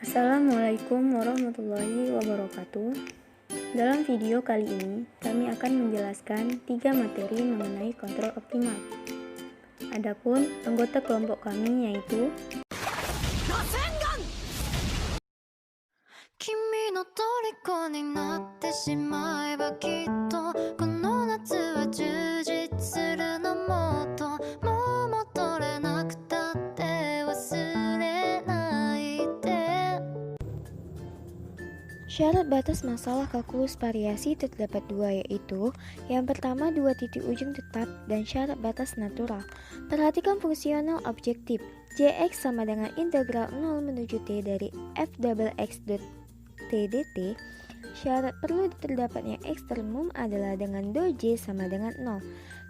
Assalamualaikum warahmatullahi wabarakatuh. Dalam video kali ini, kami akan menjelaskan 3 materi mengenai kontrol optimal. Adapun anggota kelompok kami yaitu 君の虜になってしまえばきっとこの夏は充実するのもっともう戻れなくたって忘れないで Syarat batas masalah kalkulus variasi terdapat dua, yaitu yang pertama dua titik ujung tetap dan syarat batas natural. Perhatikan fungsional objektif. Jx sama dengan integral 0 menuju t dari f double x dot t dt. Syarat perlu terdapatnya ekstremum adalah dengan doj sama dengan 0.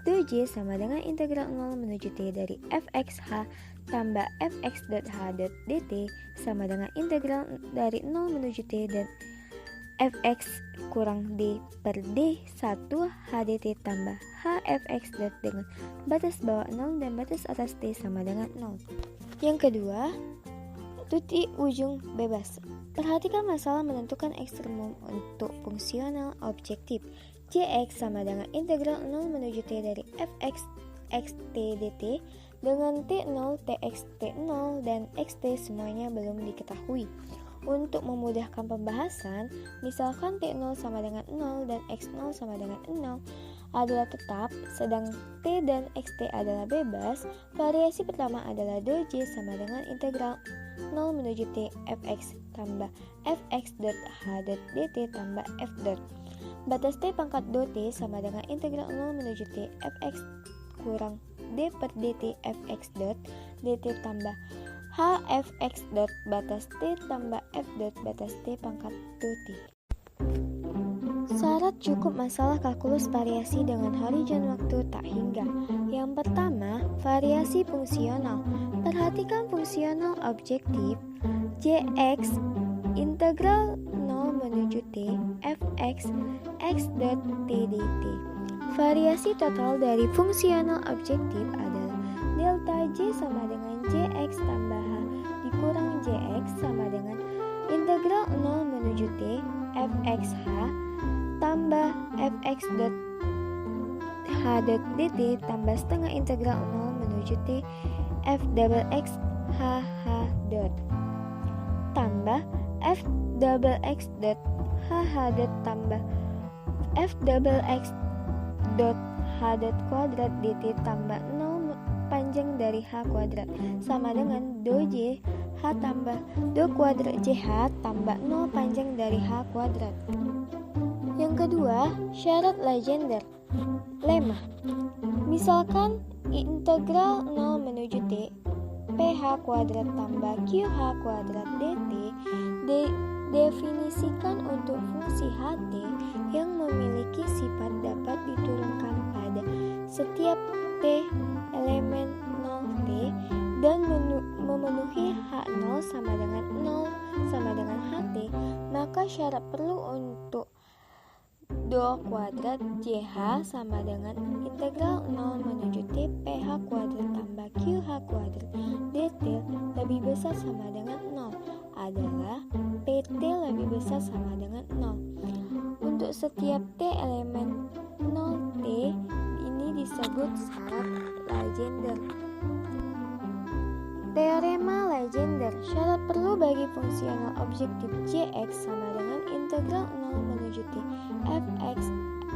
Doj sama dengan integral 0 menuju t dari fxh tambah fx dot h dot dt sama dengan integral dari 0 menuju t dan fx kurang d per d 1 hdt tambah hfx dot dengan batas bawah 0 dan batas atas t sama dengan 0. Yang kedua, titik ujung bebas. Perhatikan masalah menentukan ekstremum untuk fungsional objektif. Jx sama dengan integral 0 menuju t dari fx xt dt dengan t0, tx t0 dan xt semuanya belum diketahui. Untuk memudahkan pembahasan, misalkan t0 sama dengan 0 dan x0 sama dengan 0 adalah tetap, sedang t dan xt adalah bebas. Variasi pertama adalah doj sama dengan integral 0 menuju t fx tambah fx dot h dot dt tambah f dot. Batas t pangkat dot sama dengan integral 0 menuju t fx kurang d per dt fx dot dt tambah hfx dot batas t tambah f dot batas t pangkat dot. Syarat cukup masalah kalkulus variasi dengan horizon waktu tak hingga. Yang pertama, variasi fungsional. Perhatikan fungsional objektif Jx integral 0 menuju t fx x dot t dt. Variasi total dari fungsional objektif adalah delta j sama dengan jx tambah h dikurang jx sama dengan integral 0 menuju t fxh tambah fx dot h dot dt tambah setengah integral 0 menuju t f double x h h dot tambah f double x dot h h dot tambah f double x dot h dot kuadrat dt tambah 0 panjang dari h kuadrat sama dengan doj h tambah do kuadrat jh tambah 0 panjang dari h kuadrat. Yang kedua, syarat Legendre. Lemma. Misalkan integral 0 menuju t ph kuadrat tambah qh kuadrat dt definisikan untuk fungsi ht yang memiliki sifat dapat diturunkan pada setiap t elemen 0t dan memenuhi h0 sama dengan 0 sama dengan ht, maka syarat perlu untuk do kuadrat jh sama dengan integral 0 menuju t ph kuadrat tambah qh kuadrat dt lebih besar sama dengan 0 adalah pt lebih besar sama dengan 0. Untuk setiap t elemen 0t ini disebut syarat Legendre. Teorema Legendre. Syarat perlu bagi fungsional objektif Jx sama dengan integral 0 menuju t fx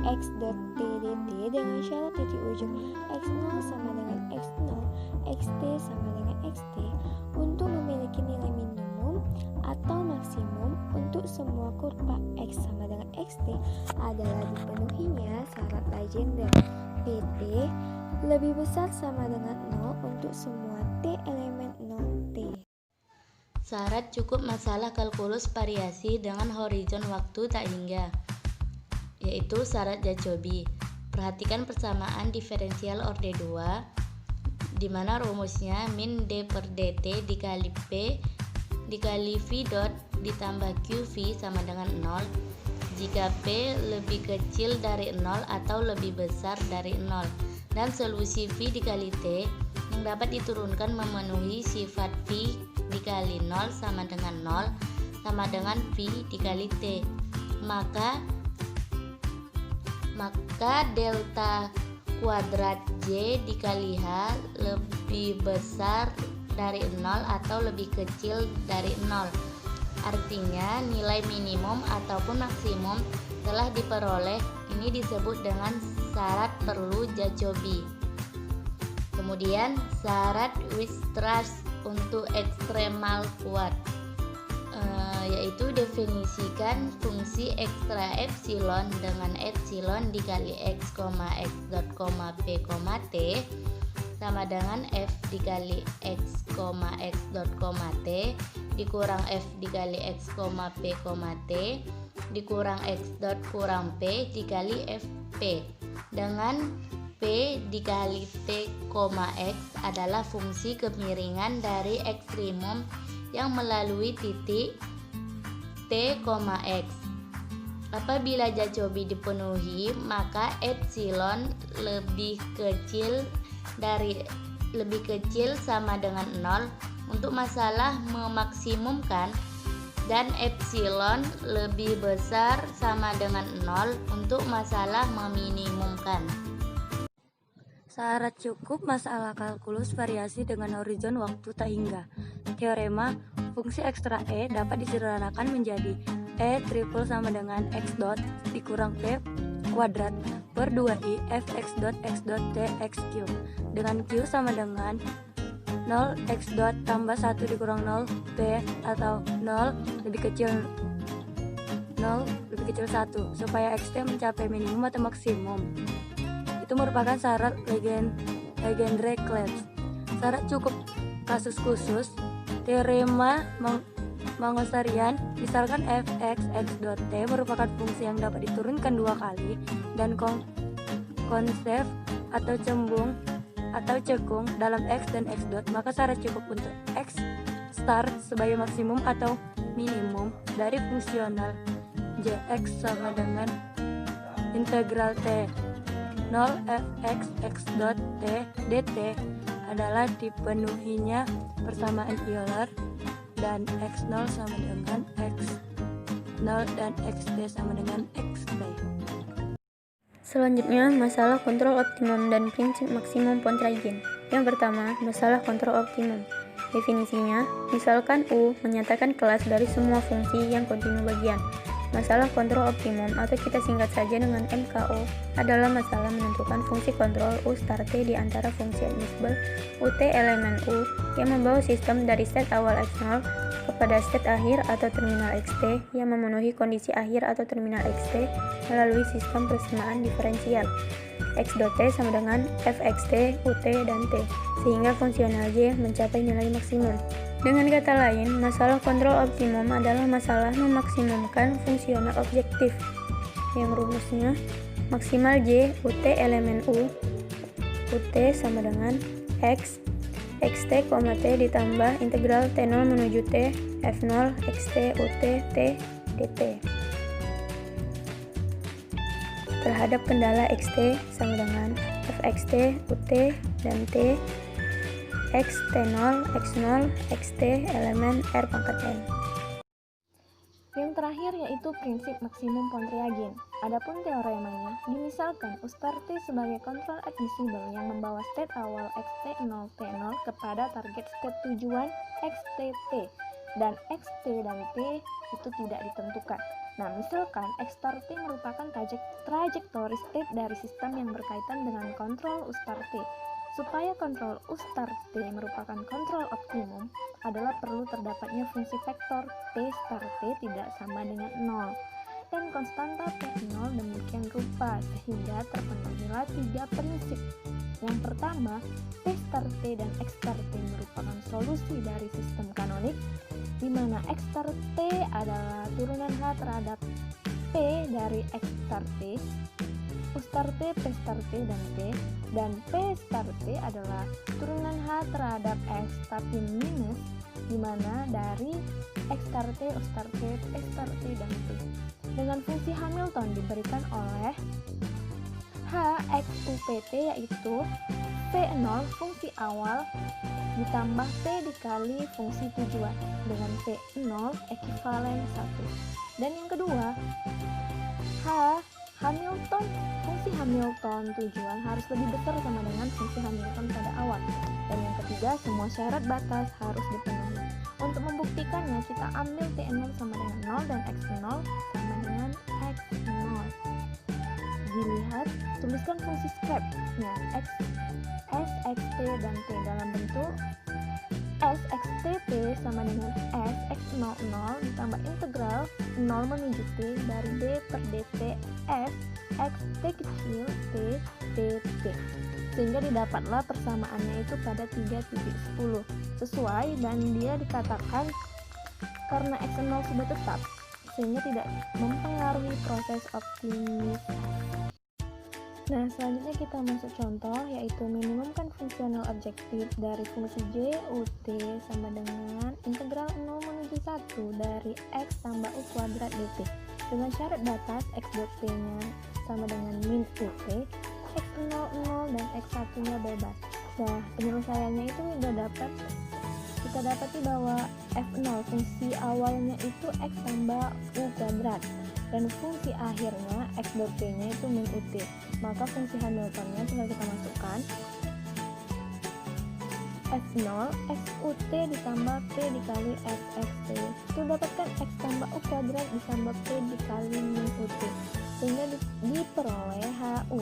x dot t dt dengan syarat titik ujung x0 sama dengan x0, xt sama dengan xt untuk memiliki nilai minimum atau maksimum untuk semua kurva x sama dengan xt adalah dipenuhinya syarat Legendre. Pt lebih besar sama dengan 0 untuk semua t elemen 0t. Syarat cukup masalah kalkulus variasi dengan horizon waktu tak hingga, yaitu syarat Jacobi. Perhatikan persamaan diferensial orde 2 di mana rumusnya min d per dt dikali p dikali v dot ditambah qv sama dengan 0 jika p lebih kecil dari 0 atau lebih besar dari 0 dan solusi v dikali t yang dapat diturunkan memenuhi sifat v dikali 0 sama dengan 0 sama dengan V dikali T. Maka delta kuadrat J dikali H lebih besar dari 0 atau lebih kecil dari 0. Artinya nilai minimum ataupun maksimum telah diperoleh. Ini disebut dengan syarat perlu Jacobi. Kemudian syarat Weierstrass untuk ekstremal kuat, yaitu definisikan fungsi ekstra epsilon dengan epsilon dikali x, x dot, p, t sama dengan f dikali x, x dot, t dikurang f dikali x, p, t dikurang x dot kurang p dikali fp, dengan p dikali t, x adalah fungsi kemiringan dari ekstremum yang melalui titik t, x. Apabila Jacobi dipenuhi, maka epsilon lebih kecil sama dengan 0 untuk masalah memaksimumkan, dan epsilon lebih besar sama dengan 0 untuk masalah meminimumkan. Syarat cukup masalah kalkulus variasi dengan horizon waktu tak hingga. Teorema fungsi ekstra E dapat disederhanakan menjadi E triple sama dengan x dot dikurang p kuadrat per 2i f x dot t x cube, dengan q sama dengan 0 x dot tambah 1 dikurang 0 p atau 0 lebih kecil 1 supaya xt mencapai minimum atau maksimum. Itu merupakan syarat Legendre-Klotz. Syarat cukup kasus khusus teorema Mangasarian, misalkan fx x dot t merupakan fungsi yang dapat diturunkan 2 kali dan konsep atau cekung dalam x dan x dot, maka syarat cukup untuk x star sebagai maksimum atau minimum dari fungsional jx sama dengan integral t 0 fx x dot t dt adalah dipenuhinya persamaan Euler dan x0 sama dengan x0 dan xt sama dengan xt. Selanjutnya, masalah kontrol optimum dan prinsip maksimum Pontryagin. Yang pertama, masalah kontrol optimum. Definisinya, misalkan U menyatakan kelas dari semua fungsi yang kontinu bagian. Masalah kontrol optimum, atau kita singkat saja dengan MKO, adalah masalah menentukan fungsi kontrol U star T di antara fungsi admissible UT elemen U yang membawa sistem dari state awal x0 kepada state akhir atau terminal xt yang memenuhi kondisi akhir atau terminal xt melalui sistem persamaan diferensial x dot t sama dengan fxt, ut, dan t, sehingga fungsional J mencapai nilai maksimum. Dengan kata lain, masalah kontrol optimum adalah masalah memaksimumkan fungsional objektif, yang rumusnya maksimal J ut elemen U, ut sama dengan x, xt, t ditambah integral t0 menuju t, f0, xt, ut, t, dt terhadap kendala xt sama dengan fxt, ut, dan t, x, t0, x0, xt, elemen r pangkat n. Yang terakhir yaitu prinsip maksimum Pontryagin. Adapun teoremanya, dimisalkan U star T sebagai kontrol admissible yang membawa state awal xt0 t0 kepada target state tujuan xtt, dan xt dan t itu tidak ditentukan. Nah, misalkan x star T merupakan trajektori state dari sistem yang berkaitan dengan kontrol U star T. Supaya kontrol U star T merupakan kontrol optimum, adalah perlu terdapatnya fungsi vektor T star T tidak sama dengan 0 dan konstanta T0 demikian rupa sehingga terpenuhilah 3 prinsip. Yang pertama, T star T dan X star T merupakan solusi dari sistem kanonik, di mana X star T adalah turunan H terhadap P dari X star T, U star T, P star T, dan T, dan P star T adalah turunan H terhadap X tapi minus, di mana dari X star T, U star T, P star T, dan T. Dengan fungsi Hamilton diberikan oleh H H X UPT yaitu P0 fungsi awal ditambah P dikali fungsi tujuan dengan P0 ekivalen 1. Dan yang kedua, H Hamilton, fungsi Hamilton tujuan harus lebih besar sama dengan fungsi Hamilton pada awal. Dan yang ketiga, semua syarat batas harus dipenuhi. Untuk membuktikannya, kita ambil T0 sama dengan 0 dan X0 sama dengan X0. Dilihat, tuliskan fungsi scrap-nya X, S, X, T, dan T dalam bentuk S, X, T, T sama dengan S, X00 ditambah integral 0 menuju T dari D per DT F, X, T kecil, T, T, T. Sehingga didapatlah persamaannya itu pada 3.10 sesuai, dan dia dikatakan karena X0 sudah tetap sehingga tidak mempengaruhi proses optimisasi. Nah, selanjutnya kita masuk contoh, yaitu minimumkan fungsional objektif dari fungsi J UT sama dengan integral 0 menuju 1 dari X tambah U kuadrat dt dengan syarat batas X dot T-nya sama dengan min UT, X00 dan X1 nya bebas. Nah, penyelesaiannya itu kita dapati bahwa F0 fungsi awalnya itu X tambah U kuadrat dan fungsi akhirnya X dot T nya itu min UT. Maka fungsi Hamiltonnya tinggal kita masukkan F0 X UT ditambah P dikali F XT. Itu dapatkan X tambah U kuadrat ditambah P dikali min UT sehingga diperoleh HU.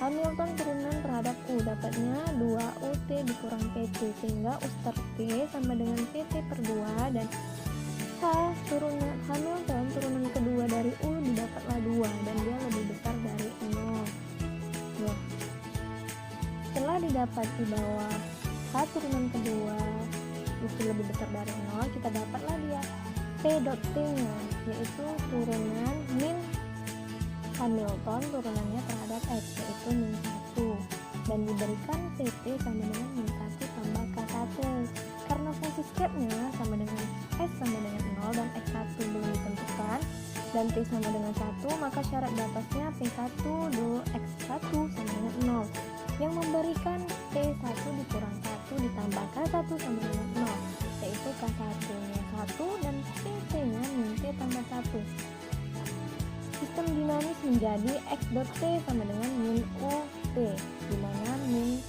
Hamilton turunan terhadap U dapatnya 2 UT dikurang PT sehingga U star T sama dengan PT per 2 dan H turunan Hamilton turunan kedua dari U didapatlah 2 dan dia lebih besar dari 0. Ya. Setelah didapati bahwa H turunan kedua itu lebih besar dari 0, kita dapatlah dia P dot T nya yaitu turunan min Hamilton turunannya terhadap X yaitu min 1 dan diberikan PT sama dengan min 1 tambah K1. Karena fungsi scrap-nya sama dengan S sama dengan 0 dan X1 belum ditentukan dan T sama dengan 1, maka syarat batasnya P1 do X1 sama dengan 0 yang memberikan P1 dikurang 1 ditambah K1 sama dengan 0 yaitu K1 nya 1 dan PT nya min T tambah 1. Sistem dinamis menjadi X dot T sama dengan min UT, di mana min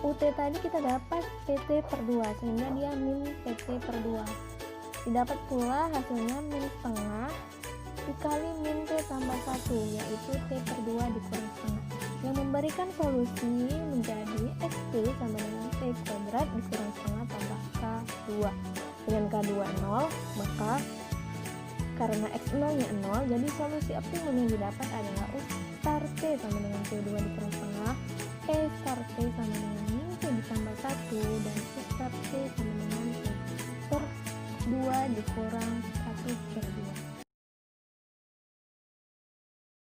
UT tadi kita dapat PT per 2 sehingga dia min PT per 2. Didapat pula hasilnya min setengah dikali min T tambah 1 yaitu T per 2 dikurang setengah yang memberikan solusi menjadi XT sama dengan T kuadrat dikurang setengah tambah K2. Dengan K2 0, maka karena X0 nya 0, jadi solusi optimum yang didapat adalah U star T sama dengan T2 dikurang setengah, E star T sama dengan min T ditambah 1 dan U star T sama dengan T per 2 dikurang 1 per 2.